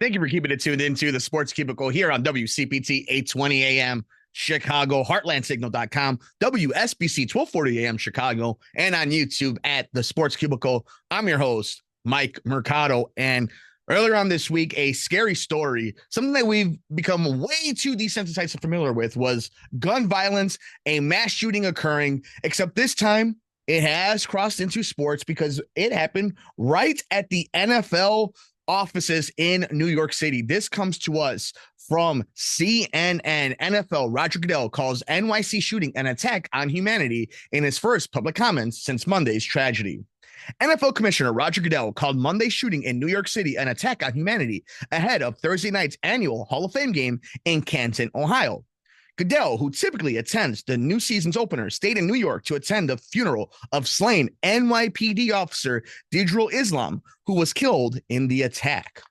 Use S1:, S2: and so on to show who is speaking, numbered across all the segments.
S1: Thank you for keeping it tuned into the Sports Cubicle here on WCPT 820 AM Chicago, heartlandsignal.com, WSBC 1240 AM Chicago, and on YouTube at the Sports Cubicle. I'm your host, Mike Mercado. And earlier on this week, a scary story, something that we've become way too desensitized and familiar with, was gun violence, a mass shooting occurring, except this time it has crossed into sports because it happened right at the NFL offices in New York City. This comes to us from CNN. NFL Roger Goodell calls NYC shooting an attack on humanity in his first public comments since Monday's tragedy. NFL Commissioner Roger Goodell called Monday's shooting in New York City an attack on humanity ahead of Thursday night's annual Hall of Fame game in Canton, Ohio. Goodell, who typically attends the new season's opener, stayed in New York to attend the funeral of slain NYPD officer Deidrul Islam, who was killed in the attack.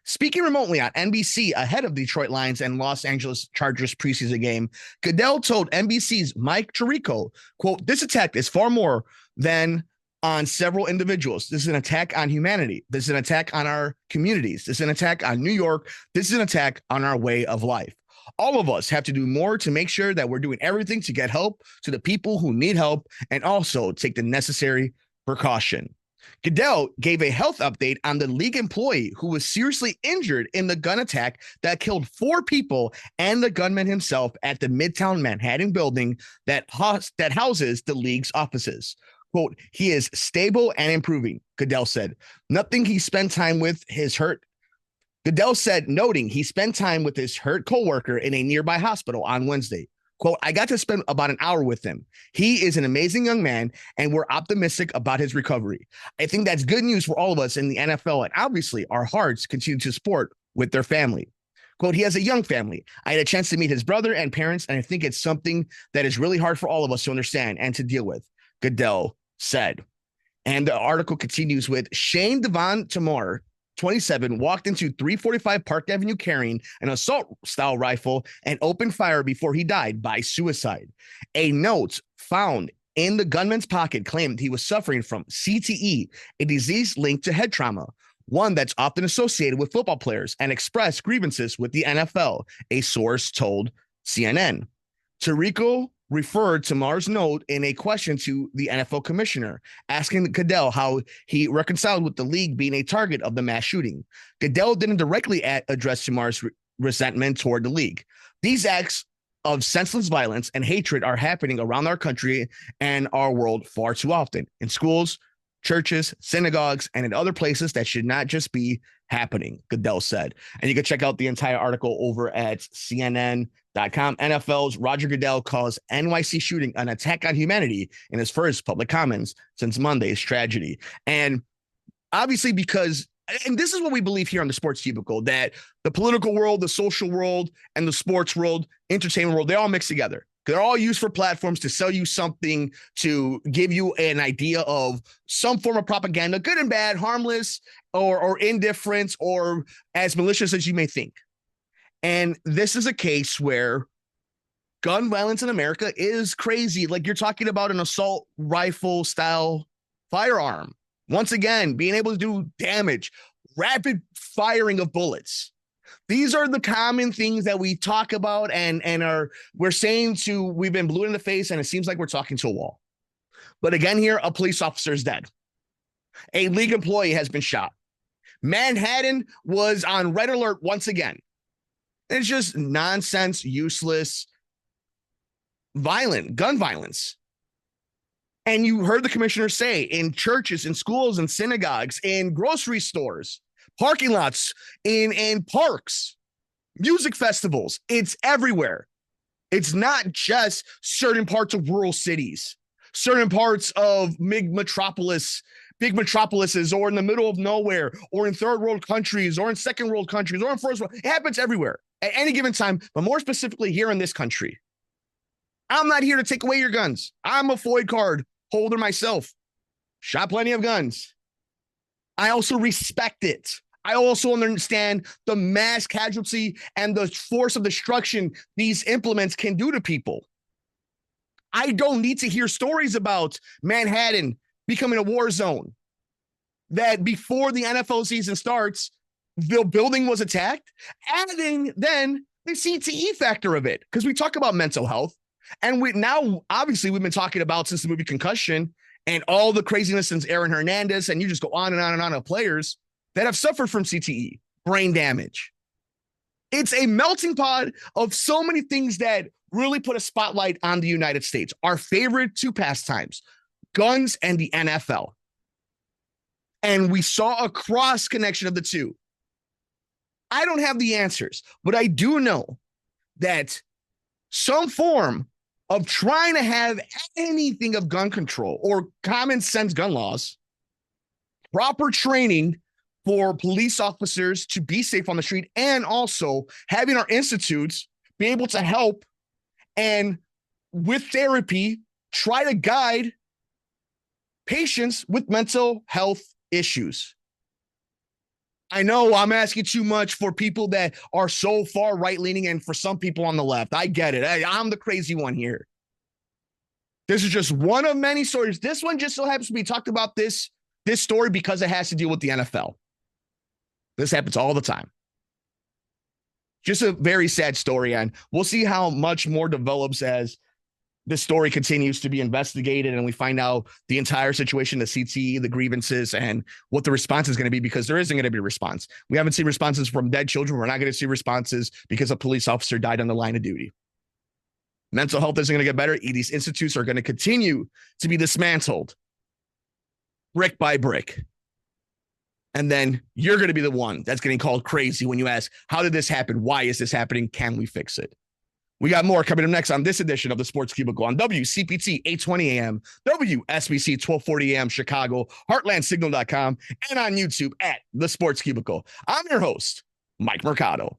S1: Speaking remotely on NBC ahead of Detroit Lions and Los Angeles Chargers preseason game, Goodell told NBC's Mike Tirico, quote, "This attack is far more than on several individuals. This is an attack on humanity. This is an attack on our communities. This is an attack on New York. This is an attack on our way of life. All of us have to do more to make sure that we're doing everything to get help to the people who need help and also take the necessary precaution." Goodell gave a health update on the league employee who was seriously injured in the gun attack that killed 4 people and the gunman himself at the Midtown Manhattan building that houses the league's offices. Quote, "He is stable and improving," Goodell said. Noting he spent time with his hurt coworker in a nearby hospital on Wednesday. Quote, "I got to spend about an hour with him. He is an amazing young man, and we're optimistic about his recovery. I think that's good news for all of us in the NFL, and obviously our hearts continue to support with their family." Quote, "He has a young family. I had a chance to meet his brother and parents, and I think it's something that is really hard for all of us to understand and to deal with," Goodell said. And the article continues with Shane Devon Tamar, 27, walked into 345 Park Avenue carrying an assault-style rifle and opened fire before he died by suicide. A note found in the gunman's pocket claimed he was suffering from CTE, a disease linked to head trauma, one that's often associated with football players, and expressed grievances with the NFL, a source told CNN. Tirico referred to Tamar's note in a question to the NFL commissioner, asking Goodell how he reconciled with the league being a target of the mass shooting. Goodell didn't directly address Tamar's resentment toward the league. These acts of senseless violence and hatred are happening around our country and our world far too often, in schools, churches, synagogues, and in other places that should not just be happening, Goodell said. And you can check out the entire article over at CNN.com. NFL's Roger Goodell calls NYC shooting an attack on humanity in his first public comments since Monday's tragedy. And obviously and this is what we believe here on the Sports Cubicle, that the political world, the social world, and the sports world, entertainment world, they all mix together. They're all used for platforms to sell you something, to give you an idea of some form of propaganda, good and bad, harmless or indifferent, or as malicious as you may think. And this is a case where gun violence in America is crazy. Like, you're talking about an assault rifle style firearm. Once again, being able to do damage, rapid firing of bullets. These are the common things that we talk about and we're saying we've been blue in the face, and it seems like we're talking to a wall. But again, here, a police officer is dead. A league employee has been shot. Manhattan was on red alert once again. It's just nonsense, useless, violent gun violence. And you heard the commissioner say, in churches, in schools, in synagogues, in grocery stores, parking lots, in parks, music festivals, it's everywhere. It's not just certain parts of rural cities, certain parts of big metropolises, or in the middle of nowhere, or in third world countries, or in second world countries, or in first world. It happens everywhere at any given time, but more specifically here in this country. I'm not here to take away your guns. I'm a FOID card holder myself. Shot plenty of guns. I also respect it. I also understand the mass casualty and the force of destruction these implements can do to people. I don't need to hear stories about Manhattan becoming a war zone, that before the NFL season starts, the building was attacked, adding then the CTE factor of it, because we talk about mental health. And we now, obviously, we've been talking about since the movie Concussion and all the craziness since Aaron Hernandez, and you just go on and on and on of players that have suffered from CTE, brain damage. It's a melting pot of so many things that really put a spotlight on the United States. Our favorite two pastimes, guns and the NFL. And we saw a cross connection of the two. I don't have the answers, but I do know that some form of trying to have anything of gun control or common sense gun laws, proper training for police officers to be safe on the street, and also having our institutes be able to help and with therapy try to guide patients with mental health issues. I know I'm asking too much for people that are so far right-leaning and for some people on the left. I get it. I'm the crazy one here. This is just one of many stories. This one just so happens to be talked about this story because it has to deal with the NFL. This happens all the time. Just a very sad story, and we'll see how much more develops as this story continues to be investigated and we find out the entire situation, the CTE, the grievances, and what the response is going to be, because there isn't going to be a response. We haven't seen responses from dead children. We're not going to see responses because a police officer died on the line of duty. Mental health isn't going to get better. These institutes are going to continue to be dismantled brick by brick. And then you're going to be the one that's getting called crazy when you ask, how did this happen? Why is this happening? Can we fix it? We got more coming up next on this edition of the Sports Cubicle on WCPT 820 AM, WSBC 1240 AM Chicago, HeartlandSignal.com, and on YouTube at The Sports Cubicle. I'm your host, Mike Mercado.